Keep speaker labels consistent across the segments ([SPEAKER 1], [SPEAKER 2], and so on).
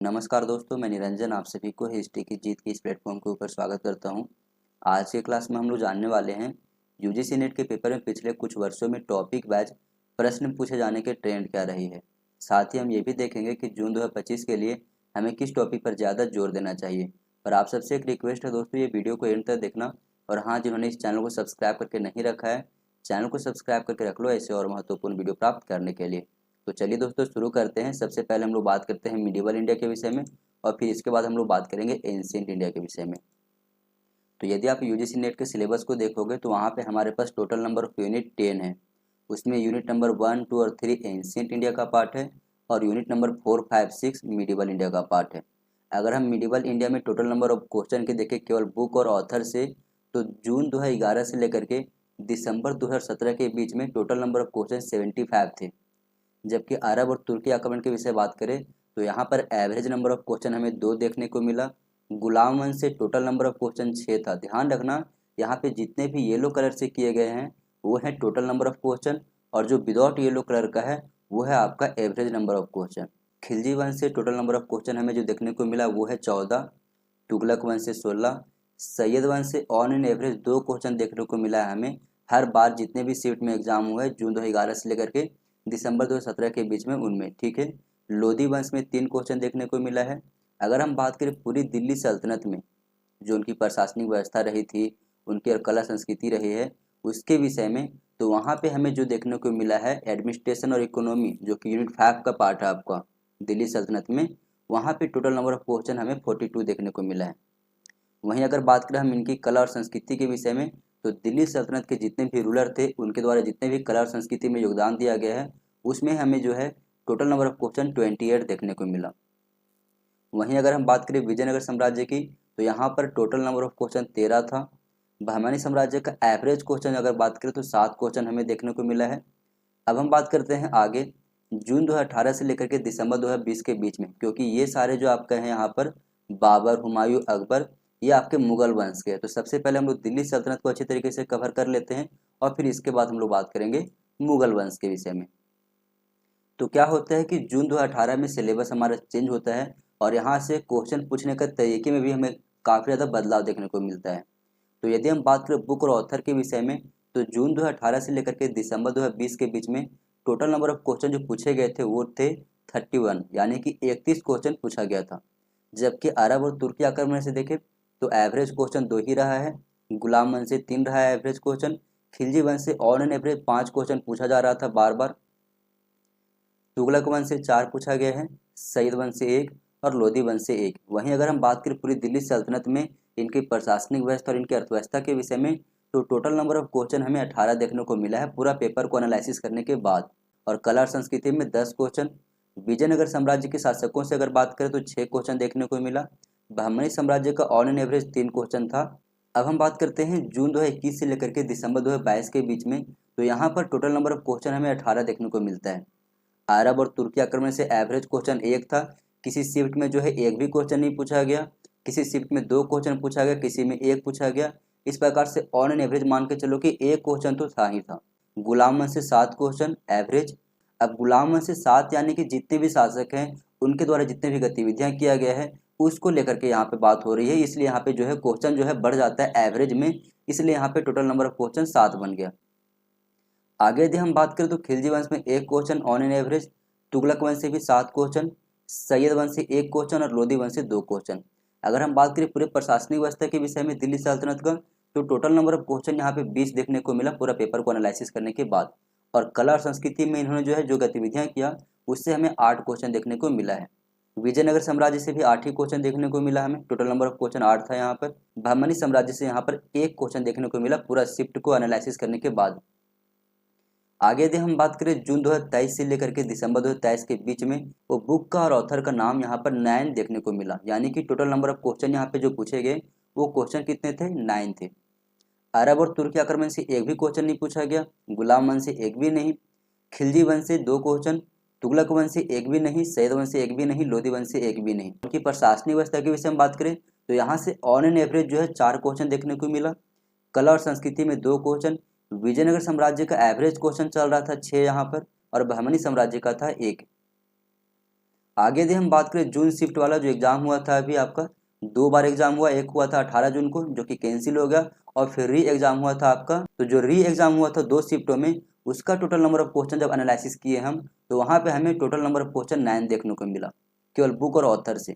[SPEAKER 1] नमस्कार दोस्तों, मैं निरंजन आप सभी को हिस्ट्री की जीत की इस प्लेटफॉर्म के ऊपर स्वागत करता हूं। आज के क्लास में हम लोग जानने वाले हैं यूजीसी नेट के पेपर में पिछले कुछ वर्षों में टॉपिक वाइज प्रश्न पूछे जाने के ट्रेंड क्या रही है। साथ ही हम ये भी देखेंगे कि जून 2025 के लिए हमें किस टॉपिक पर ज़्यादा जोर देना चाहिए। पर आप सबसे एक रिक्वेस्ट है दोस्तों, ये वीडियो को एंड तक देखना। और हाँ, जिन्होंने इस चैनल को सब्सक्राइब करके नहीं रखा है, चैनल को सब्सक्राइब करके रख लो ऐसे और महत्वपूर्ण वीडियो प्राप्त करने के लिए। तो चलिए दोस्तों शुरू करते हैं। सबसे पहले हम लोग बात करते हैं मिडिवल इंडिया के विषय में और फिर इसके बाद हम लोग बात करेंगे एंशिएंट इंडिया के विषय में। तो यदि आप यूजीसी नेट के सिलेबस को देखोगे तो वहाँ पे हमारे पास टोटल नंबर ऑफ यूनिट 10 है। उसमें यूनिट नंबर 1, 2 और 3 एंशिएंट इंडिया का पार्ट है और यूनिट नंबर 4, 5, 6 मिडिवल इंडिया का पार्ट है। अगर हम मिडिवल इंडिया में टोटल नंबर ऑफ क्वेश्चन के देखें केवल बुक और ऑथर से, तो जून 2011 से लेकर के दिसंबर 2017 के बीच में टोटल नंबर ऑफ क्वेश्चन 75 थे। जबकि अरब और तुर्की आक्रमण के विषय बात करें तो यहाँ पर एवरेज नंबर ऑफ क्वेश्चन हमें 2 देखने को मिला। गुलाम वंश से टोटल नंबर ऑफ क्वेश्चन 6 था। ध्यान रखना, यहाँ पे जितने भी येलो कलर से किए गए हैं वो है टोटल नंबर ऑफ क्वेश्चन, और जो विदाउट येलो कलर का है वो है आपका average number of question. Khilji वंश से टोटल नंबर ऑफ क्वेश्चन हमें जो देखने को मिला वो है 14। तुगलक वंश से 16। सैयद वंश से ऑन एन एवरेज 2 क्वेश्चन देखने को मिला है हमें हर बार जितने भी शिफ्ट में एग्जाम हुए जून 2011 से लेकर के दिसंबर 2017 के बीच में उनमें, ठीक है। लोधी वंश में 3 क्वेश्चन देखने को मिला है। अगर हम बात करें पूरी दिल्ली सल्तनत में जो उनकी प्रशासनिक व्यवस्था रही थी, उनकी और कला संस्कृति रही है, उसके विषय में तो वहाँ पे हमें जो देखने को मिला है एडमिनिस्ट्रेशन और इकोनॉमी, जो कि यूनिट 5 का पार्ट है आपका दिल्ली सल्तनत में, वहाँ पे टोटल नंबर ऑफ क्वेश्चन हमें 42 देखने को मिला है। वहीं अगर बात करें हम इनकी कला और संस्कृति के विषय में, तो दिल्ली सल्तनत के जितने भी रूलर थे उनके द्वारा जितने भी कला और संस्कृति में योगदान दिया गया है उसमें हमें जो है टोटल नंबर ऑफ क्वेश्चन 28 देखने को मिला। वहीं अगर हम बात करें विजयनगर साम्राज्य की, तो यहाँ पर टोटल नंबर ऑफ क्वेश्चन 13 था। बहमानी साम्राज्य का एवरेज क्वेश्चन अगर बात करें तो 7 क्वेश्चन हमें देखने को मिला है। अब हम बात करते हैं आगे जून 2018 से लेकर के दिसंबर 2020 के बीच में, क्योंकि ये सारे जो आपका हैं यहाँ पर बाबर, हुमायूं, अकबर, ये आपके मुगल वंश के हैं। तो सबसे पहले हम लोग दिल्ली सल्तनत को अच्छी तरीके से कवर कर लेते हैं और फिर इसके बाद हम लोग बात करेंगे मुगल वंश के विषय में। तो क्या होता है कि जून 2018 में सिलेबस हमारा चेंज होता है और यहाँ से क्वेश्चन पूछने का तरीके में भी हमें काफ़ी ज़्यादा बदलाव देखने को मिलता है। तो यदि हम बात करें बुक और ऑथर के विषय में, तो जून 2018 से लेकर के दिसंबर 2020 के बीच में टोटल नंबर ऑफ क्वेश्चन जो पूछे गए थे वो थे 31, यानी कि 31 क्वेश्चन पूछा गया था। जबकि अरब और तुर्की आक्रमण से देखें तो एवरेज क्वेश्चन 2 ही रहा है। गुलाम वंश से 3 रहा है एवरेज क्वेश्चन। खिलजी वंश से ऑन एन एवरेज 5 क्वेश्चन पूछा जा रहा था बार बार। तुगलक वंश से 4 पूछा गया है, सईद वंश से 1 और लोधी वंश से 1। वहीं अगर हम बात करें पूरी दिल्ली सल्तनत में इनकी प्रशासनिक व्यवस्था और इनकी अर्थव्यवस्था के विषय में, तो टोटल नंबर ऑफ क्वेश्चन हमें 18 देखने को मिला है पूरा पेपर को एनालिसिस करने के बाद। और कला और संस्कृति में 10 क्वेश्चन। विजयनगर साम्राज्य के शासकों से अगर बात करें तो 6 क्वेश्चन देखने को मिला। बहमनी साम्राज्य का ऑन एन एवरेज 3 क्वेश्चन था। अब हम बात करते हैं जून 2021 से लेकर के दिसंबर 2022 के बीच में, तो यहाँ पर टोटल नंबर ऑफ क्वेश्चन हमें 18 देखने को मिलता है। अरब और तुर्की आक्रमण से एवरेज क्वेश्चन 1 था। किसी शिफ्ट में जो है एक भी क्वेश्चन नहीं पूछा गया, किसी शिफ्ट में 2 क्वेश्चन पूछा गया, किसी में 1 पूछा गया। इस प्रकार से ऑन एन एवरेज मान के चलो कि 1 क्वेश्चन तो था ही था। गुलाम वंश से 7 क्वेश्चन एवरेज। अब गुलाम वंश से 7 यानी कि जितने भी शासक हैं उनके द्वारा जितने भी गतिविधियां किया गया है उसको लेकर के यहाँ पे बात हो रही है, इसलिए यहाँ पे जो है क्वेश्चन जो है बढ़ जाता है एवरेज में, इसलिए यहाँ पे टोटल नंबर ऑफ क्वेश्चन 7 बन गया। आगे यदि हम बात करें तो खिलजी वंश में 1 question on an average. Tughlaq वंश से भी 7 क्वेश्चन। सैयद वंश से 1 क्वेश्चन और लोधी वंश से 2 क्वेश्चन। अगर हम बात करें पूरे प्रशासनिक व्यवस्था के विषय में दिल्ली सल्तनत का, तो टोटल नंबर ऑफ क्वेश्चन यहाँ पे 20 देखने को मिला पूरा पेपर को एनालिसिस करने के बाद। और कला और संस्कृति में इन्होंने जो है जो गतिविधियां किया उससे हमें 8 क्वेश्चन देखने को मिला है। विजयनगर साम्राज्य से भी 8 ही क्वेश्चन देखने को मिला हमें, टोटल नंबर ऑफ क्वेश्चन 8 था यहाँ पर। बहमनी साम्राज्य से यहाँ पर 1 क्वेश्चन देखने को मिला पूरा शिफ्ट को एनालिसिस करने के बाद। आगे यदि हम बात करें जून 2023 से लेकर के दिसंबर 2023 के बीच में, वो बुक का और ऑथर का नाम यहाँ पर 9 देखने को मिला, यानी कि टोटल नंबर ऑफ क्वेश्चन यहाँ पे जो पूछे गए वो क्वेश्चन कितने थे, 9 थे। अरब और तुर्की आक्रमण से एक भी क्वेश्चन नहीं पूछा गया। गुलाम वंश से एक भी नहीं। खिलजी वंश से 2 क्वेश्चन। तुगलक वंश से एक भी नहीं। सैयद वंश से एक भी नहीं। लोधी वंश से एक भी नहीं। उनकी प्रशासनिक व्यवस्था के विषय में बात करें तो यहाँ से ऑन एन एवरेज जो है 4 क्वेश्चन देखने को मिला। कला और संस्कृति में 2 क्वेश्चन। विजयनगर साम्राज्य का एवरेज क्वेश्चन चल रहा था 6 यहाँ पर, और बहमनी साम्राज्य का था 1। आगे यदि हम बात करें जून शिफ्ट वाला जो एग्जाम हुआ था अभी आपका, 2 बार एग्जाम हुआ, एक हुआ था 18 जून को जो कि कैंसिल हो गया, और फिर री एग्जाम हुआ था आपका। तो जो री एग्जाम हुआ था 2 शिफ्टों में, उसका टोटल नंबर ऑफ क्वेश्चन जब एनालिसिस किए हम, तो वहाँ पे हमें टोटल नंबर ऑफ क्वेश्चन 9 देखने को मिला केवल बुक और ऑथर से।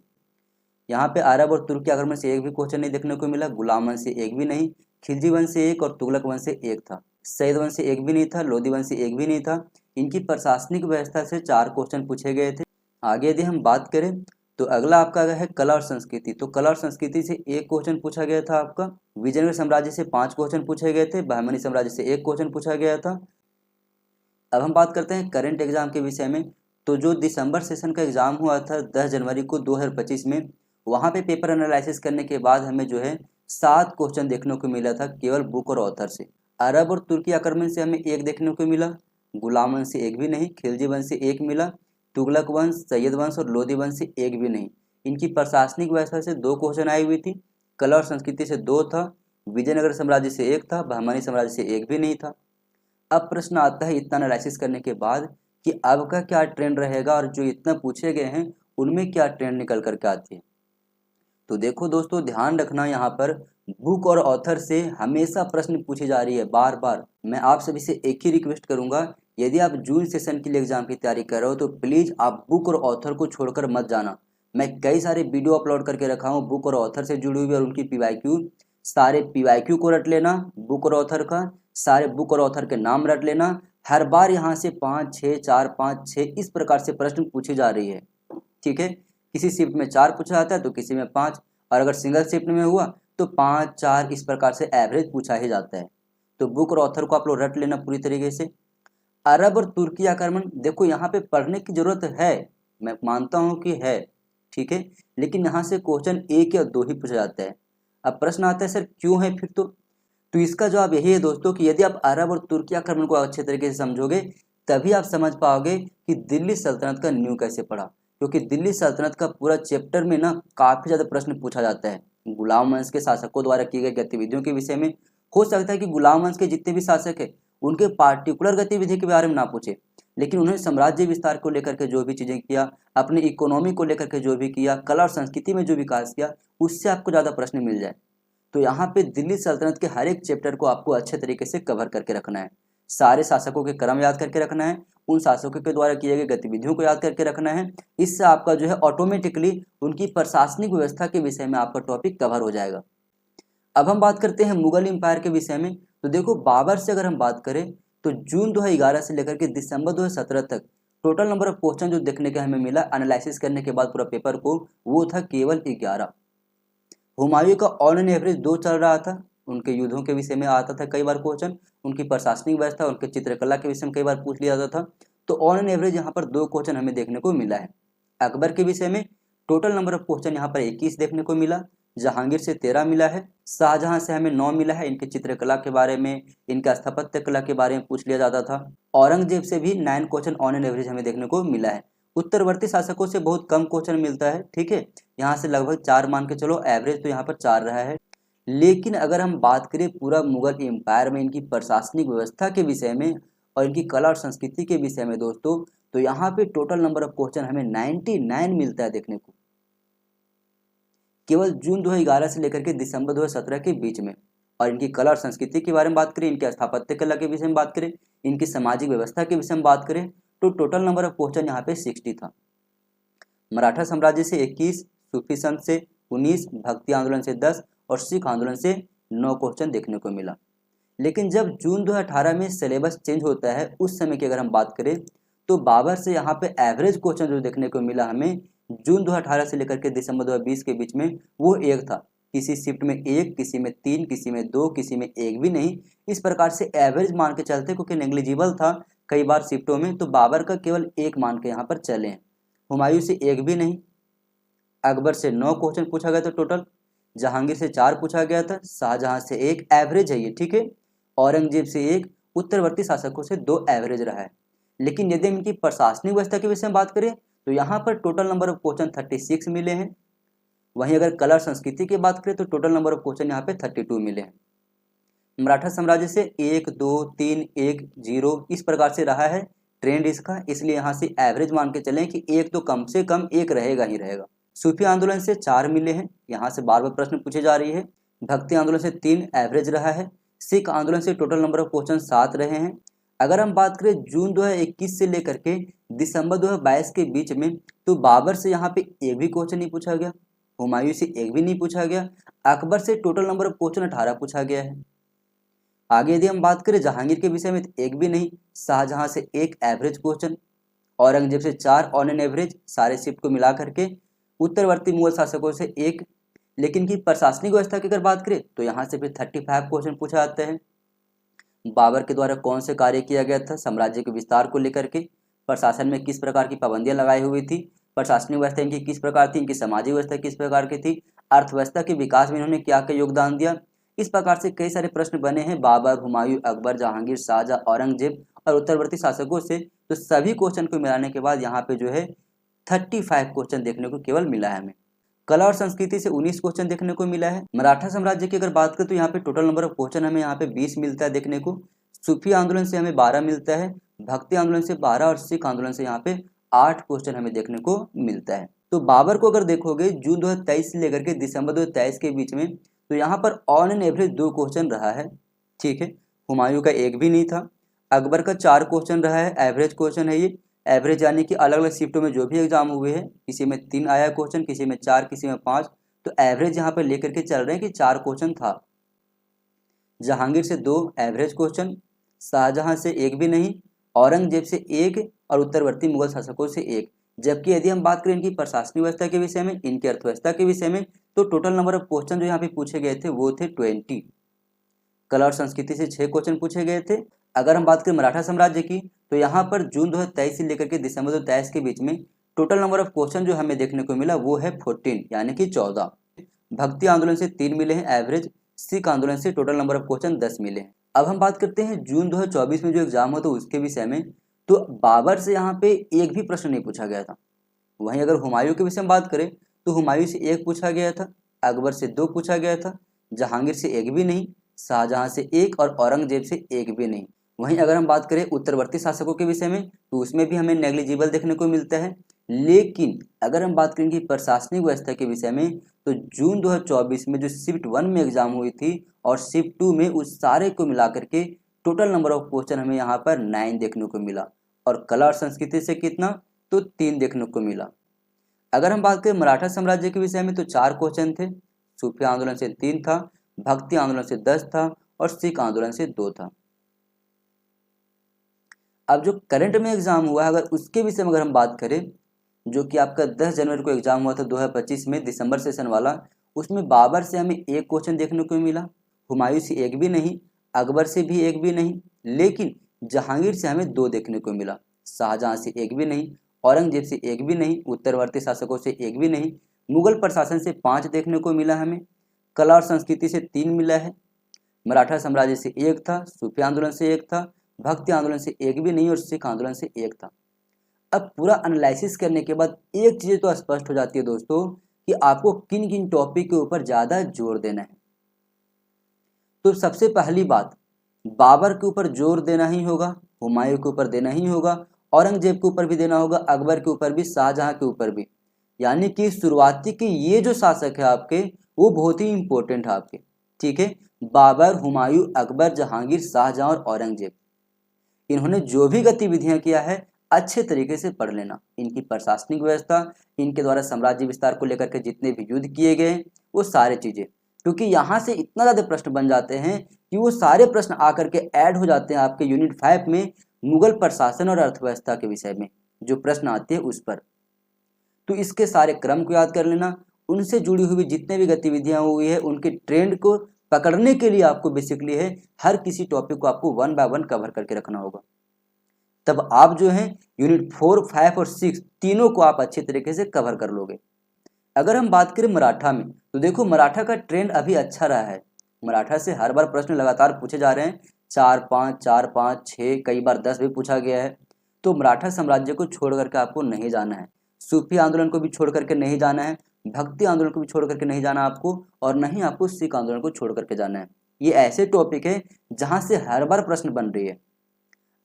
[SPEAKER 1] यहाँ पे अरब और तुर्की आक्रमण से एक भी क्वेश्चन नहीं देखने को मिला, गुलाम वंश से एक भी नहीं, खिलजी वंश से एक और तुगलक वंश से एक था, सैयद वंश से एक भी नहीं था, लोधी वंश से एक भी नहीं था। इनकी प्रशासनिक व्यवस्था से 4 क्वेश्चन पूछे गए थे। आगे यदि हम बात करें तो अगला आपका है कला और संस्कृति। तो कला और संस्कृति से एक क्वेश्चन पूछा गया था आपका, विजयनगर साम्राज्य से 5 क्वेश्चन पूछे गए थे, बहमनी साम्राज्य से एक क्वेश्चन पूछा गया था। अब हम बात करते हैं करंट एग्जाम के विषय में। तो जो दिसंबर सेशन का एग्जाम हुआ था 10 जनवरी को 2025 में, वहाँ पे पेपर एनालिसिस करने के बाद हमें जो है 7 क्वेश्चन देखने को मिला था केवल बुक और ऑथर से। अरब और तुर्की आक्रमण से हमें एक देखने को मिला, गुलाम वंश से एक भी नहीं, खिलजी वंश से एक मिला, तुगलक वंश, सैयद वंश और लोधी वंश से एक भी नहीं। इनकी प्रशासनिक व्यवस्था से 2 क्वेश्चन आई हुई थी, कला और संस्कृति से 2 था, विजयनगर साम्राज्य से एक था, बहमनी साम्राज्य से एक भी नहीं था। अब प्रश्न आता है इतना एनालिसिस करने के बाद कि अब का क्या ट्रेंड रहेगा और जो इतना पूछे गए हैं उनमें क्या ट्रेंड निकल करके आती है। तो देखो दोस्तों, ध्यान रखना, यहाँ पर बुक और ऑथर से हमेशा प्रश्न पूछी जा रही है बार बार। मैं आप सभी से एक ही रिक्वेस्ट करूंगा, यदि आप जून सेशन के लिए एग्जाम की तैयारी कर रहे हो तो प्लीज़ आप बुक और ऑथर को छोड़कर मत जाना। मैं कई सारे वीडियो अपलोड करके रखा हूँ बुक और ऑथर से जुड़ी हुई और उनकी पीवाईक्यू, सारे पीवाईक्यू को रट लेना, बुक और ऑथर का सारे बुक और ऑथर के नाम रट लेना। हर बार यहाँ से 5 6 4 5 6 इस प्रकार से प्रश्न पूछी जा रही है, ठीक है। किसी शिफ्ट में 4 पूछा जाता है तो किसी में 5, और अगर सिंगल शिफ्ट में हुआ तो 5 4 इस प्रकार से एवरेज पूछा ही जाता है। तो बुक और ऑथर को आप लोग रट लेना पूरी तरीके से। अरब और तुर्की आक्रमण, देखो यहाँ पे पढ़ने की जरूरत है, मैं मानता हूँ कि है, ठीक है, लेकिन यहाँ से क्वेश्चन 1 या 2 ही पूछा जाता है। अब प्रश्न आता है सर क्यों है फिर? तो इसका जवाब यही है दोस्तों कि यदि आप अरब और तुर्की आक्रमण को अच्छे तरीके से समझोगे तभी आप समझ पाओगे कि दिल्ली सल्तनत का न्यू कैसे पड़ा, क्योंकि दिल्ली सल्तनत का पूरा चैप्टर में ना काफी ज्यादा प्रश्न पूछा जाता है गुलाम वंश के शासकों द्वारा की गई गतिविधियों के विषय में। हो सकता है कि गुलाम वंश के जितने भी शासक है उनके पार्टिकुलर गतिविधि के बारे में ना पूछे, लेकिन उन्होंने साम्राज्य विस्तार को लेकर के जो भी चीजें किया, अपनी इकोनॉमी को लेकर के जो भी किया, कला और संस्कृति में जो विकास किया, उससे आपको ज्यादा प्रश्न मिल जाए। तो यहाँ पे दिल्ली सल्तनत के हर एक चैप्टर को आपको अच्छे तरीके से कवर करके रखना है, सारे शासकों के क्रम याद करके रखना है, उन शासकों के द्वारा किए गए गतिविधियों को याद करके रखना है। इससे आपका जो है ऑटोमेटिकली उनकी प्रशासनिक व्यवस्था के विषय में आपका टॉपिक कवर हो जाएगा। अब हम बात करते हैं मुगल एम्पायर के विषय में। तो देखो, बाबर से अगर हम बात करें तो जून 2011 से लेकर के दिसंबर 2017 तक टोटल नंबर ऑफ क्वेश्चन जो देखने के हमें मिला एनालिसिस करने के बाद पूरा पेपर को, वो था केवल 11। हुमायूं का ऑन एन एवरेज 2 चल रहा था, उनके युद्धों के विषय में आता था कई बार क्वेश्चन, उनकी प्रशासनिक व्यवस्था, उनके चित्रकला के विषय में कई बार पूछ लिया जाता था। तो ऑन एन एवरेज यहाँ पर 2 क्वेश्चन हमें देखने को मिला है। अकबर के विषय में टोटल नंबर ऑफ क्वेश्चन यहाँ पर 21 देखने को मिला, जहांगीर से 13 मिला है, शाहजहां से हमें 9 मिला है, इनके चित्रकला के बारे में, इनका स्थापत्य कला के बारे में पूछ लिया जाता था। औरंगजेब से भी 9 क्वेश्चन ऑन एन एवरेज हमें देखने को मिला है। उत्तरवर्ती शासकों से बहुत कम क्वेश्चन मिलता है, ठीक है, यहाँ से लगभग 4 मान के चलो, एवरेज तो यहाँ पर 4 रहा है। लेकिन अगर हम बात करें पूरा मुगल एम्पायर में इनकी प्रशासनिक व्यवस्था के विषय में और इनकी कला और संस्कृति के विषय में दोस्तों, तो यहाँ पे टोटल नंबर ऑफ क्वेश्चन हमें 99 मिलता है देखने को, केवल जून 2011 से लेकर के दिसंबर 2017 के बीच में। और इनकी कला और संस्कृति के बारे में बात करें, इनके स्थापत्य कला के विषय में बात करें, इनकी सामाजिक व्यवस्था के विषय में बात करें, तो टोटल नंबर ऑफ क्वेश्चन यहाँ पे 60 था। मराठा साम्राज्य से 21, सूफी संत से 19, भक्ति आंदोलन से 10 और सिख आंदोलन से 9 क्वेश्चन देखने को मिला। लेकिन जब जून 2018 में सिलेबस चेंज होता है, उस समय की अगर हम बात करें तो बाबर से यहाँ पे एवरेज क्वेश्चन जो देखने को मिला हमें जून 2018 से लेकर के दिसंबर 2020 के बीच में, वो 1 था। किसी शिफ्ट में 1, किसी में 3, किसी में 2, किसी में 1 भी नहीं। इस प्रकार से एवरेज मान के चलते, क्योंकि नेग्लिजिबल था कई बार शिफ्टों में, तो बाबर का केवल 1 मान के यहाँ पर चले हैं। हुमायूं से 1 भी नहीं। अकबर से 9 क्वेश्चन पूछा गया था टोटल, जहांगीर से 4 पूछा गया था, शाहजहां से 1, एवरेज है ये, ठीक है, औरंगजेब से 1, उत्तरवर्ती शासकों से 2 एवरेज रहा है। लेकिन यदि हम इनकी प्रशासनिक व्यवस्था के विषय में बात करें तो यहाँ पर टोटल नंबर ऑफ क्वेश्चन 36 मिले हैं। वहीं अगर कला और संस्कृति की बात करें तो टोटल नंबर ऑफ क्वेश्चन यहाँ पे 32 मिले हैं। मराठा साम्राज्य से 1 2 3 1 0 इस प्रकार से रहा है ट्रेंड इसका, इसलिए यहाँ से एवरेज मान के चलें कि एक तो कम से कम एक रहेगा ही रहेगा। सूफी आंदोलन से 4 मिले हैं, यहाँ से बार बार प्रश्न पूछे जा रही है। भक्ति आंदोलन से 3 एवरेज रहा है। सिख आंदोलन से टोटल नंबर ऑफ क्वेश्चन 7 रहे हैं। अगर हम बात करें जून 2021 से लेकर के दिसंबर 2022 के बीच में, तो बाबर से यहाँ पे एक भी क्वेश्चन नहीं पूछा गया, हुमायूं से एक भी नहीं पूछा गया, अकबर से टोटल नंबर ऑफ क्वेश्चन 18 पूछा गया है। आगे यदि हम बात करें जहांगीर के विषय में तो एक भी नहीं, शाहजहां से एक एवरेज क्वेश्चन, औरंगजेब से 4 ऑन एन एवरेज सारे शिफ्ट को मिला करके, उत्तरवर्ती मुगल शासकों से एक। लेकिन की प्रशासनिक व्यवस्था की अगर बात करें तो यहाँ से फिर 35 क्वेश्चन पूछा जाते हैं। बाबर के द्वारा कौन से कार्य किया गया था साम्राज्य के विस्तार को लेकर के, प्रशासन में किस प्रकार की पाबंदियां लगाई हुई थी, प्रशासनिक व्यवस्था इनकी किस प्रकार थी, इनकी सामाजिक व्यवस्था किस प्रकार की थी, अर्थव्यवस्था के विकास में इन्होंने क्या क्या योगदान दिया। इस प्रकार से कई सारे प्रश्न बने हैं बाबर, हुमायूं, अकबर, जहांगीर, शाहजहां, औरंगजेब और उत्तरवर्ती शासकों से। तो सभी क्वेश्चन को मिलाने के बाद यहाँ पे जो है 35 क्वेश्चन देखने को केवल मिला है हमें। कला और संस्कृति से 19 क्वेश्चन देखने को मिला है। मराठा साम्राज्य की अगर बात करें तो यहाँ पे टोटल नंबर ऑफ क्वेश्चन हमें यहाँ पे 20 मिलता है देखने को। सूफी आंदोलन से हमें 12 मिलता है, भक्ति आंदोलन से 12 और सिख आंदोलन से यहाँ पे 8 क्वेश्चन हमें देखने को मिलता है। तो बाबर को अगर देखोगे जून 2023 से लेकर के दिसंबर 2023 के बीच में, तो यहाँ पर ऑन एन एवरेज 2 क्वेश्चन रहा है, ठीक है। हुमायूं का एक भी नहीं था। अकबर का 4 क्वेश्चन रहा है, एवरेज क्वेश्चन है ये। एवरेज यानी कि अलग अलग शिफ्टों में जो भी एग्जाम हुए हैं, किसी में 3 आया क्वेश्चन, किसी में 4, किसी में 5, तो एवरेज यहाँ पर लेकर के चल रहे हैं कि 4 क्वेश्चन था। जहांगीर से 2 एवरेज क्वेश्चन, शाहजहां से एक भी नहीं, औरंगजेब से एक और उत्तरवर्ती मुगल शासकों से एक। जबकि यदि हम बात करें इनकी प्रशासनिक व्यवस्था के विषय में, इनकी अर्थव्यवस्था के विषय में, तो टोटल नंबर ऑफ क्वेश्चन जो यहाँ पे पूछे गए थे वो थे 20। कला और संस्कृति से 6 क्वेश्चन पूछे गए थे। अगर हम बात करें मराठा साम्राज्य की, तो यहाँ पर जून 2023 से लेकर के दिसंबर 2023 के बीच में टोटल नंबर ऑफ क्वेश्चन जो हमें देखने को मिला वो है 14 यानी कि 14। भक्ति आंदोलन से 3 मिले हैं एवरेज, सिख आंदोलन से टोटल नंबर ऑफ क्वेश्चन 10 मिले हैं। अब हम बात करते हैं जून 2024 में जो एग्जाम हो तो उसके विषय में, तो बाबर से यहाँ पे एक भी प्रश्न नहीं पूछा गया था। वहीं अगर हुमायूं के विषय में बात करें तो हुमायूं से 1 पूछा गया था, अकबर से 2 पूछा गया था, जहांगीर से एक भी नहीं, शाहजहां से 1 और औरंगजेब से एक भी नहीं। वहीं अगर हम बात करें उत्तरवर्ती शासकों के विषय में तो उसमें भी हमें नेग्लिजिबल देखने को मिलता है। लेकिन अगर हम बात करेंगे प्रशासनिक व्यवस्था के विषय में, तो जून 2024 में जो शिफ्ट 1 में एग्जाम हुई थी और शिफ्ट 2 में, उस सारे को मिला करके टोटल नंबर ऑफ क्वेश्चन हमें यहाँ पर 9 देखने को मिला। और कला और संस्कृति से कितना, तो 3 देखने को मिला। अगर हम बात करें मराठा साम्राज्य के विषय में तो 4 क्वेश्चन थे, सूफी आंदोलन से 3 था, भक्ति आंदोलन से 10 था और सिख आंदोलन से 2 था। अब जो करंट में एग्जाम हुआ है अगर उसके विषय में अगर हम बात करें, जो कि आपका 10 जनवरी को एग्जाम हुआ था 2025 में, दिसंबर सेशन वाला, उसमें बाबर से हमें 1 क्वेश्चन देखने को मिला, हुमायूं से एक भी नहीं, अकबर से भी एक भी नहीं, लेकिन जहांगीर से हमें 2 देखने को मिला, शाहजहां से एक भी नहीं, औरंगजेब से एक भी नहीं, उत्तरवर्ती शासकों से एक भी नहीं, मुगल प्रशासन से 5 देखने को मिला हमें, कला और संस्कृति से 3 मिला है, मराठा साम्राज्य से 1 था, सूफी आंदोलन से 1 था, भक्ति आंदोलन से एक भी नहीं और सिख आंदोलन से 1 था। अब पूरा एनालिसिस करने के बाद एक चीज़ तो स्पष्ट हो जाती है दोस्तों कि आपको किन किन टॉपिक के ऊपर ज़्यादा जोर देना है। तो सबसे पहली बात, बाबर के ऊपर जोर देना ही होगा, हुमायूं के ऊपर देना ही होगा, औरंगजेब के ऊपर भी देना होगा, अकबर के ऊपर भी, शाहजहां के ऊपर भी। यानी कि शुरुआती के ये जो शासक है आपके वो बहुत ही इंपॉर्टेंट है आपके, ठीक है। बाबर, हुमायूं, अकबर, जहांगीर, शाहजहां और औरंगजेब, इन्होंने जो भी गतिविधियां किया है अच्छे तरीके से पढ़ लेना। इनकी प्रशासनिक व्यवस्था, इनके द्वारा साम्राज्य विस्तार को लेकर के जितने भी युद्ध किए गए वो सारे चीजें, क्योंकि यहाँ से इतना ज़्यादा प्रश्न बन जाते हैं कि वो सारे प्रश्न आकर के ऐड हो जाते हैं आपके यूनिट 5 में मुगल प्रशासन और अर्थव्यवस्था के विषय में जो प्रश्न आते हैं उस पर। तो इसके सारे क्रम को याद कर लेना, उनसे जुड़ी हुई जितने भी गतिविधियां हुई है उनके ट्रेंड को पकड़ने के लिए आपको बेसिकली है हर किसी टॉपिक को आपको 1 बाय 1 कवर करके रखना होगा। तब आप जो है यूनिट 4, 5 और 6 तीनों को आप अच्छे तरीके से कवर कर लोगे। अगर हम बात करें मराठा में, तो देखो मराठा का ट्रेंड अभी अच्छा रहा है। मराठा से हर बार प्रश्न लगातार पूछे जा रहे हैं, 4, 5, 4, 5, 6, कई बार 10 भी पूछा गया है। तो मराठा साम्राज्य को छोड़ करके आपको नहीं जाना है, सूफी आंदोलन को भी छोड़ करके नहीं जाना है, भक्ति आंदोलन को भी छोड़ करके नहीं जाना आपको, और नहीं आपको सिख आंदोलन को छोड़ करके जाना है। ये ऐसे टॉपिक है जहां से हर बार प्रश्न बन रही है।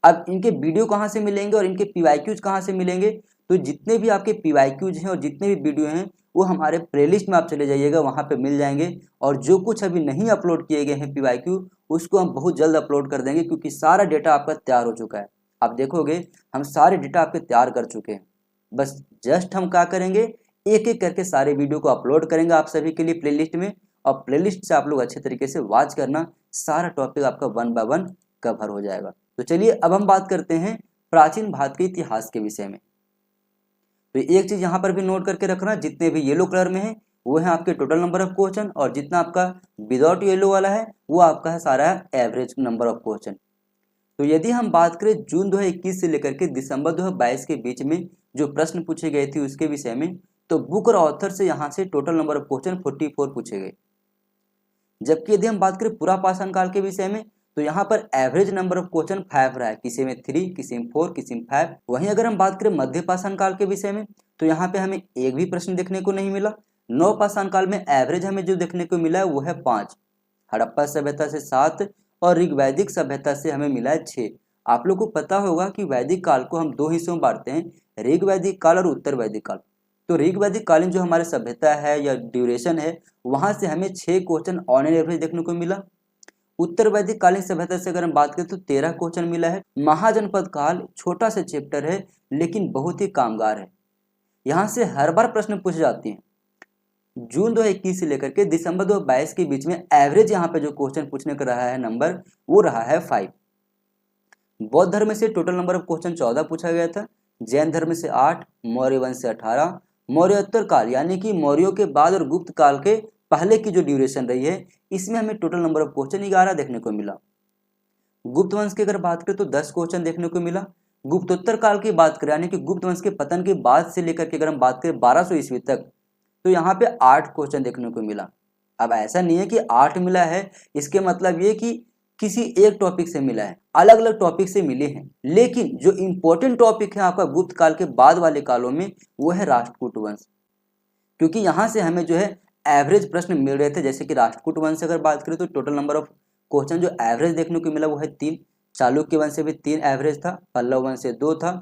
[SPEAKER 1] अब इनके वीडियो कहाँ से मिलेंगे और इनके पीवाईक्यूज कहाँ से मिलेंगे? तो जितने भी आपके पीवाईक्यूज हैं और जितने भी वीडियो हैं वो हमारे प्लेलिस्ट में आप चले जाइएगा, वहाँ पे मिल जाएंगे। और जो कुछ अभी नहीं अपलोड किए गए हैं पीवाईक्यू, उसको हम बहुत जल्द अपलोड कर देंगे, क्योंकि सारा डेटा आपका तैयार हो चुका है। आप देखोगे हम सारे डेटा आपके तैयार कर चुके हैं। बस जस्ट हम क्या करेंगे, एक एक करके सारे वीडियो को अपलोड करेंगे आप सभी के लिए प्लेलिस्ट में, और प्लेलिस्ट से आप लोग अच्छे तरीके से वॉच करना, सारा टॉपिक आपका 1 बाय 1 कवर हो जाएगा। तो चलिए अब हम बात करते हैं प्राचीन भारत के इतिहास के विषय में। तो एक चीज यहाँ पर भी नोट करके रखना, जितने भी येलो कलर में है वो है आपके टोटल नंबर ऑफ क्वेश्चन, और जितना आपका विदाउट येलो वाला है वो आपका है सारा एवरेज नंबर ऑफ क्वेश्चन। तो यदि हम बात करें जून 2021 से लेकर के दिसंबर 2022 के बीच में जो प्रश्न पूछे गए थे उसके विषय में, तो बुक और ऑथर से यहाँ से टोटल नंबर ऑफ क्वेश्चन 44 पूछे गए। जबकि यदि हम बात करें पूरा पाषाण काल के विषय में, तो यहाँ पर एवरेज नंबर ऑफ क्वेश्चन 5 रहा है, किसी में 3, किसी में 4, किसी में 5। वहीं अगर हम बात करें मध्य पाषाण काल के विषय में, तो यहाँ पे हमें एक भी प्रश्न देखने को नहीं मिला। नव पाषाण काल में एवरेज हमें जो देखने को मिला है वो है 5, हड़प्पा सभ्यता से 7 और ऋग वैदिक सभ्यता से हमें मिला है 6। आप लोग को पता होगा कि वैदिक काल को हम 2 हिस्सों में बांटते हैं, ऋग वैदिक काल और उत्तर वैदिक काल। तो ऋग वैदिक कालीन जो हमारे सभ्यता है या ड्यूरेशन है, वहां से हमें 6 क्वेश्चन ऑन एन एवरेज देखने को मिला। उत्तर वैदिक कालीन सभ्यता से अगर हम बात करें तो 13 क्वेश्चन मिला है। महाजनपद काल छोटा सा चैप्टर है लेकिन बहुत ही कामगार है, यहाँ से हर बार प्रश्न पूछे जाते हैं। जून 2021 से लेकर के दिसंबर 2022 के बीच में एवरेज यहाँ पे जो क्वेश्चन पूछने का रहा है नंबर, वो रहा है 5। बौद्ध धर्म से टोटल नंबर ऑफ क्वेश्चन 14 पूछा गया था, जैन धर्म से 8, मौर्य वंश से 18, मौर्योत्तर काल यानी कि मौर्यों के बाद और गुप्त काल के पहले की जो ड्यूरेशन रही है, इसमें हमें टोटल नंबर ऑफ क्वेश्चन 11 देखने को मिला। गुप्त वंश की अगर बात करें तो 10 क्वेश्चन देखने को मिला। गुप्तोत्तर काल की बात करें यानी कि गुप्त वंश के पतन के बाद से लेकर के अगर हम बात करें 1200 ईस्वी तक, तो यहाँ पे 8 क्वेश्चन देखने को मिला। अब ऐसा नहीं है कि 8 मिला है इसके मतलब ये कि किसी एक टॉपिक से मिला है, अलग अलग टॉपिक से मिले हैं, लेकिन जो इंपॉर्टेंट टॉपिक है आपका गुप्त काल के बाद वाले कालों में वो है राष्ट्रकूट वंश, क्योंकि यहाँ से हमें जो है एवरेज प्रश्न मिल रहे थे। जैसे कि राष्ट्रकूट वंश से अगर बात करें तो टोटल नंबर ऑफ क्वेश्चन जो एवरेज देखने को मिला वो है 3, चालुक्य वंश से भी 3 एवरेज था, पल्लव वंश से 2 था।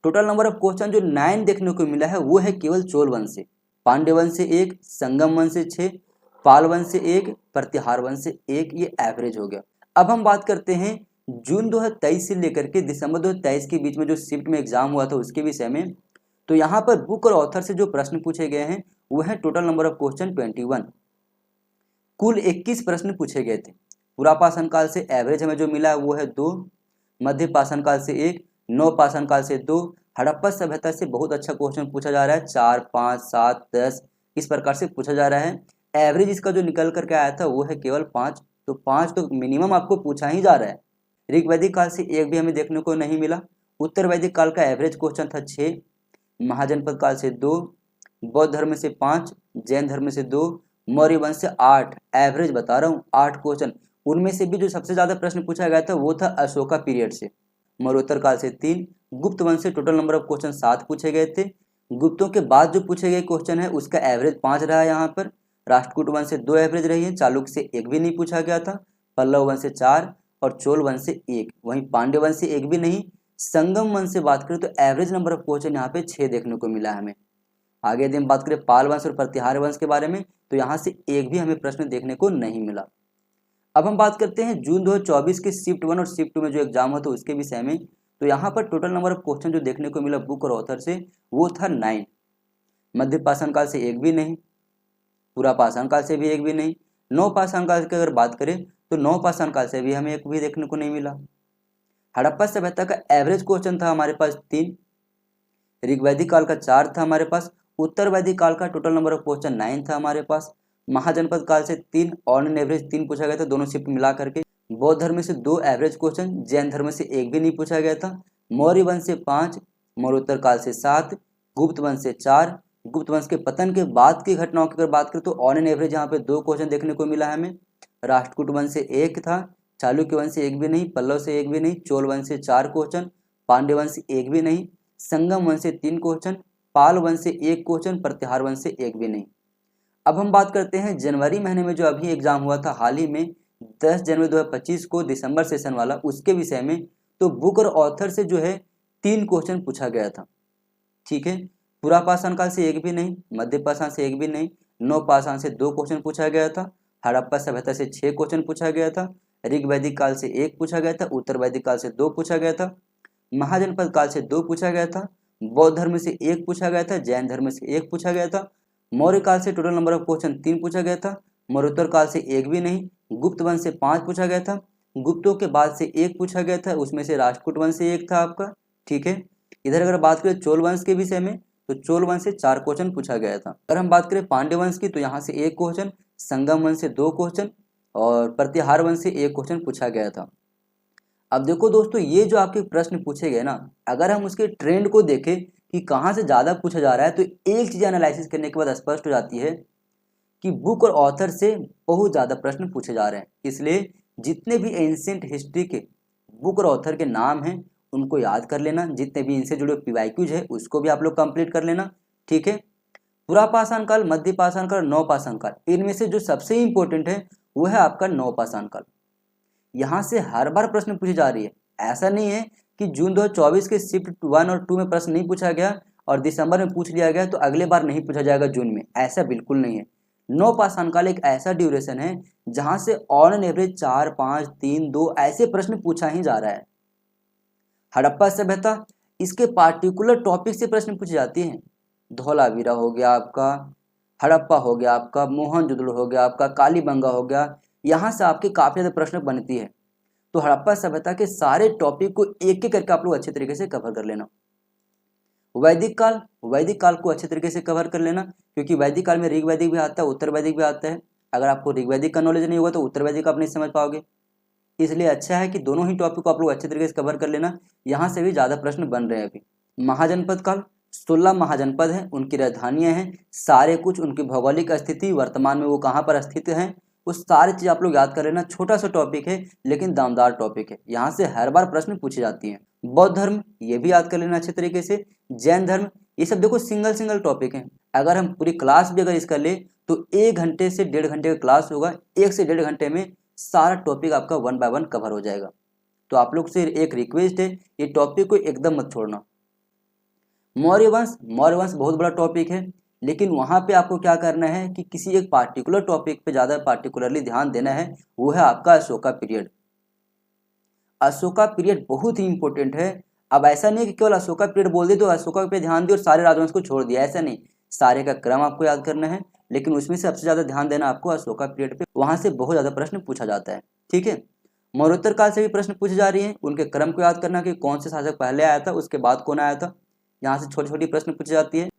[SPEAKER 1] टोटल नंबर ऑफ क्वेश्चन जो 9 देखने को मिला है वो है केवल चोल वंश से, पांड्य वंश से 1, संगम वंश से 6, पाल वंश से 1, प्रतिहार वंश से 1, ये एवरेज हो गया। अब हम बात करते हैं जून 2023 से लेकर के दिसंबर 2023 के बीच में जो शिफ्ट में एग्जाम हुआ था उसके विषय में। तो यहाँ पर बुक और ऑथर से जो प्रश्न पूछे गए हैं वो है टोटल नंबर ऑफ क्वेश्चन 21। कुल 21 प्रश्न पूछे गए थे। पूरा पाषाण काल से एवरेज हमें जो मिला है वो है 2, मध्य पाषाण काल से 1, नव पाषाण काल से 2, हड़प्पा सभ्यता से बहुत अच्छा क्वेश्चन पूछा जा रहा है, 4, 5, 7, 10 इस प्रकार से पूछा जा रहा है। एवरेज इसका जो निकल करके आया था वो है केवल 5, तो 5 तो मिनिमम आपको पूछा ही जा रहा है। ऋग वैदिक काल से एक भी हमें देखने को नहीं मिला। उत्तर वैदिक काल का एवरेज क्वेश्चन था 6, महाजनपद काल से 2, बौद्ध धर्म से 5, जैन धर्म से 2, मौर्य वंश से 8, एवरेज बता रहा हूँ 8 क्वेश्चन। उनमें से भी जो सबसे ज्यादा प्रश्न पूछा गया था वो था अशोका पीरियड से। मौर्योत्तर काल से 3, गुप्त वंश से टोटल नंबर ऑफ क्वेश्चन 7 पूछे गए थे। गुप्तों के बाद जो पूछे गए क्वेश्चन है उसका एवरेज 5 रहा है यहाँ पर। राष्ट्रकूट वंश से 2 एवरेज रही है, चालुक्य से 1 भी नहीं पूछा गया था, पल्लव वंश से 4 और चोल वंश से 1, वहीं पांड्य वंश से 1 भी नहीं। संगम वंश से बात करें तो एवरेज नंबर ऑफ क्वेश्चन यहाँ पे 6 देखने को मिला है हमें। आगे यदि हम बात करें पाल वंश और प्रतिहार वंश के बारे में, तो यहाँ से एक भी हमें प्रश्न देखने को नहीं मिला। अब हम बात करते हैं जून 2024 के शिफ्ट 1 और शिफ्ट 2 में जो एग्जाम हुआ था उसके विषय में। तो यहाँ पर टोटल नंबर ऑफ क्वेश्चन जो देखने को मिला बुक और ऑथर से वो था 9, मध्य पाषाण काल से 1 भी नहीं, पूरा पाषाण काल से भी 1 भी नहीं। नव पाषाण काल की अगर बात करें तो नव पाषाण काल से भी हमें 1 भी देखने को नहीं मिला। हड़प्पा सभ्यता का एवरेज क्वेश्चन था हमारे पास 3, ऋग वैदिक काल का 4 था हमारे पास, उत्तर वैदिक काल का टोटल नंबर ऑफ क्वेश्चन 9 था हमारे पास, महाजनपद काल से 3 ऑन एन एवरेज 3 पूछा गया था दोनों शिफ्ट मिला करके, बौद्ध धर्म से 2 एवरेज क्वेश्चन, जैन धर्म से 1 भी नहीं पूछा गया था, मौर्य वंश से 5, मौर्योत्तर काल से 7, गुप्त वंश से 4, गुप्त वंश के पतन के बाद की घटनाओं की अगर बात करें तो ऑन एन एवरेज यहाँ पे 2 क्वेश्चन देखने को मिला है हमें। राष्ट्रकूट वंश से 1 था, चालुक्य वंश से 1 भी नहीं, पल्लव से 1 भी नहीं, चोल वंश से 4 क्वेश्चन, पांड्य वंश से 1 भी नहीं, संगम वंश से 3 क्वेश्चन, पाल वंश से 1 क्वेश्चन, प्रतिहार वंश से 1 भी नहीं। अब हम बात करते हैं जनवरी महीने में जो अभी एग्जाम हुआ था हाल ही में 10 जनवरी 2025 को दिसंबर सेशन वाला, उसके विषय में। तो बुक और ऑथर से जो है 3 क्वेश्चन पूछा गया था। ठीक है, पूरा पाषाण काल से एक भी नहीं, मध्य पाषाण से एक भी नहीं, नव पाषाण से 2 क्वेश्चन पूछा गया था, हड़प्पा सभ्यता से 6 क्वेश्चन पूछा गया था, ऋग वैदिक काल से 1 पूछा गया था, उत्तर वैदिक काल से 2 पूछा गया था, महाजनपद काल से 2 पूछा गया था, बौद्ध धर्म से 1 पूछा गया था, जैन धर्म से 1 पूछा गया था, मौर्य काल से टोटल नंबर ऑफ क्वेश्चन 3 पूछा गया था, मरुत्तर काल से 1 भी नहीं, गुप्त वंश से 5 पूछा गया था, गुप्तों के बाद से 1 पूछा गया था, उसमें से राष्ट्रकूट वंश से 1 था आपका। ठीक है, इधर अगर बात करें चोल वंश के विषय में तो चोल वंश से 4 क्वेश्चन पूछा गया था। अगर हम बात करें पांड्य वंश की तो यहाँ से 1 क्वेश्चन, संगम वंश से 2 क्वेश्चन और प्रतिहार वंश से 1 क्वेश्चन पूछा गया था। अब देखो दोस्तों, ये जो आपके प्रश्न पूछे गए ना, अगर हम उसके ट्रेंड को देखें कि कहाँ से ज़्यादा पूछा जा रहा है, तो एक चीज़ एनालिसिस करने के बाद स्पष्ट हो जाती है कि बुक और ऑथर से बहुत ज़्यादा प्रश्न पूछे जा रहे हैं। इसलिए जितने भी एंशिएंट हिस्ट्री के बुक और ऑथर के नाम हैं उनको याद कर लेना, जितने भी इनसे जुड़े पीवाईक्यूज है उसको भी आप लोग कंप्लीट कर लेना। ठीक है, पूरा पाषाण काल, मध्य पाषाण काल, नव पाषाण काल, इनमें से जो सबसे इंपॉर्टेंट है वो है आपका नव पाषाण काल। यहाँ से हर बार प्रश्न पूछी जा रही है। ऐसा नहीं है कि जून 2024 के शिफ्ट 1 और 2 में प्रश्न नहीं पूछा गया और दिसंबर में पूछ लिया गया तो अगले बार नहीं पूछा जाएगा जून में, ऐसा बिल्कुल नहीं है। नव पाषाण काल एक ऐसा ड्यूरेशन है जहां से ऑन एन एवरेज 4, 5, 3, 2 ऐसे प्रश्न पूछा ही जा रहा है। हड़प्पा सभ्यता, इसके पार्टिकुलर टॉपिक से प्रश्न पूछे जाते हैं। धौलावीरा हो गया आपका, हड़प्पा हो गया आपका, मोहनजोदड़ो हो गया आपका, कालीबंगा हो गया, यहाँ से आपके काफी ज्यादा प्रश्न बनती है। तो हड़प्पा सभ्यता के सारे टॉपिक को एक एक करके आप लोग अच्छे तरीके से कवर कर लेना। वैदिक काल को अच्छे तरीके से कवर कर लेना, क्योंकि वैदिक काल में ऋग वैदिक भी आता है, उत्तर वैदिक भी आता है। अगर आपको ऋग वैदिक का नॉलेज नहीं होगा तो उत्तर वैदिक आप नहीं समझ पाओगे। इसलिए अच्छा है कि दोनों ही टॉपिक को आप लोग अच्छे तरीके से कवर कर लेना। यहाँ से भी ज़्यादा प्रश्न बन रहे हैं अभी। महाजनपद काल, 16 महाजनपद हैं, उनकी राजधानियाँ हैं, सारे कुछ उनकी भौगोलिक स्थिति, वर्तमान में वो कहाँ पर स्थित हैं, वो सारी चीज़ आप लोग याद कर लेना। छोटा सा टॉपिक है लेकिन दामदार टॉपिक है, यहाँ से हर बार प्रश्न पूछे जाती हैं। बौद्ध धर्म, ये भी याद कर लेना अच्छे तरीके से। जैन धर्म, ये सब देखो सिंगल टॉपिक हैं। अगर हम पूरी क्लास भी अगर इसका ले तो 1 घंटे से 1.5 घंटे का क्लास होगा, 1 से 1.5 घंटे में सारा टॉपिक आपका 1 बाय 1 कवर हो जाएगा। तो आप लोग से एक रिक्वेस्ट है, ये टॉपिक को एकदम मत छोड़ना। मौर्य वंश बहुत बड़ा टॉपिक है, लेकिन वहाँ पे आपको क्या करना है कि किसी एक पार्टिकुलर टॉपिक पे ज़्यादा पार्टिकुलरली ध्यान देना है, वो है आपका अशोका पीरियड। अशोका पीरियड बहुत ही इंपॉर्टेंट है। अब ऐसा नहीं है कि केवल अशोका पीरियड बोल दे तो अशोका पे ध्यान दिया और सारे राजवंश को छोड़ दिया, ऐसा नहीं। सारे का क्रम आपको याद करना है, लेकिन उसमें से सबसे ज़्यादा ध्यान देना आपको अशोका पीरियड पे, वहाँ से बहुत ज़्यादा प्रश्न पूछा जाता है। ठीक है, मौर्योत्तर काल से भी प्रश्न पूछे जा रही हैं, उनके क्रम को याद करना कि कौन से शासक पहले आया था, उसके बाद कौन आया था, यहाँ से छोटी छोटी प्रश्न पूछी जाती है।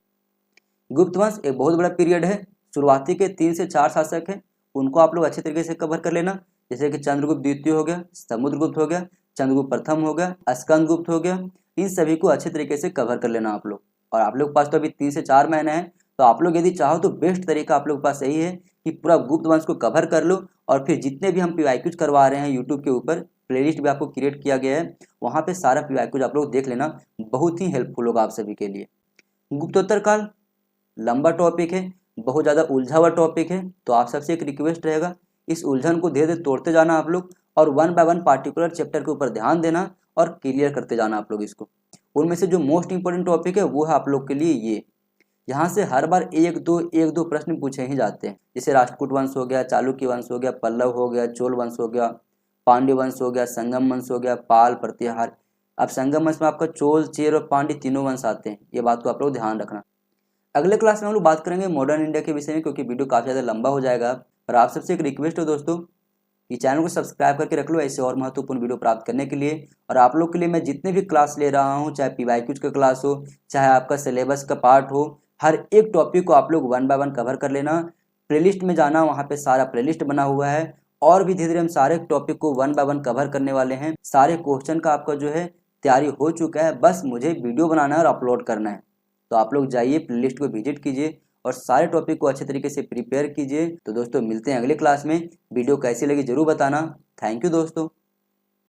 [SPEAKER 1] गुप्त वंश एक बहुत बड़ा पीरियड है, शुरुआती के 3 से 4 शासक हैं, उनको आप लोग अच्छे तरीके से कवर कर लेना। जैसे कि चंद्रगुप्त द्वितीय हो गया, समुद्रगुप्त हो गया, चंद्रगुप्त प्रथम हो गया, स्कंदगुप्त हो गया, इन सभी को अच्छे तरीके से कवर कर लेना आप लोग। और आप लोग के पास तो अभी 3 से 4 महीने हैं, तो आप लोग यदि चाहो तो बेस्ट तरीका आप लोग के पास यही है कि पूरा गुप्त वंश को कवर कर लो, और फिर जितने भी हम पीवाईक्यूज करवा रहे हैं यूट्यूब के ऊपर, प्लेलिस्ट भी आपको क्रिएट किया गया है, वहाँ पे सारा पीवाईक्यूज आप लोग देख लेना, बहुत ही हेल्पफुल होगा आप सभी के लिए। गुप्तोत्तर काल लंबा टॉपिक है, बहुत ज़्यादा उलझा हुआ टॉपिक है, तो आप सबसे एक रिक्वेस्ट रहेगा, इस उलझन को धीरे धीरे तोड़ते जाना आप लोग, और 1 बाय 1 पार्टिकुलर चैप्टर के ऊपर ध्यान देना और क्लियर करते जाना आप लोग इसको। उनमें से जो मोस्ट इंपॉर्टेंट टॉपिक है वो है आप लोग के लिए ये। यहाँ से हर बार एक दो प्रश्न पूछे ही जाते हैं, जैसे राष्ट्रकूट वंश हो गया, चालुक्य वंश हो गया, पल्लव हो गया, चोल वंश हो गया, पांड्य वंश हो गया, संगम वंश हो गया, पाल, प्रतिहार। अब संगम वंश में आपका चोल, चेर और पांड्य तीनों वंश आते हैं, ये बात को आप लोग ध्यान रखना। अगले क्लास में हम लोग बात करेंगे मॉडर्न इंडिया के विषय में, क्योंकि वीडियो काफ़ी ज़्यादा लंबा हो जाएगा। और आप सबसे एक रिक्वेस्ट हो दोस्तों, ये चैनल को सब्सक्राइब करके रख लो ऐसे और महत्वपूर्ण वीडियो प्राप्त करने के लिए। और आप लोग के लिए मैं जितने भी क्लास ले रहा हूँ, चाहे पीवाईक्यूज का क्लास हो, चाहे आपका सिलेबस का पार्ट हो, हर एक टॉपिक को आप लोग 1 बाय 1 कवर कर लेना। प्लेलिस्ट में जाना, वहाँ पे सारा प्लेलिस्ट बना हुआ है, और भी धीरे धीरे हम सारे टॉपिक को 1 बाय 1 कवर करने वाले हैं। सारे क्वेश्चन का आपका जो है तैयारी हो चुका है, बस मुझे वीडियो बनाना है और अपलोड करना है। तो आप लोग जाइए, प्लेलिस्ट को विजिट कीजिए और सारे टॉपिक को अच्छे तरीके से प्रिपेयर कीजिए। तो दोस्तों मिलते हैं अगले क्लास में। वीडियो कैसी लगी जरूर बताना। थैंक यू दोस्तों।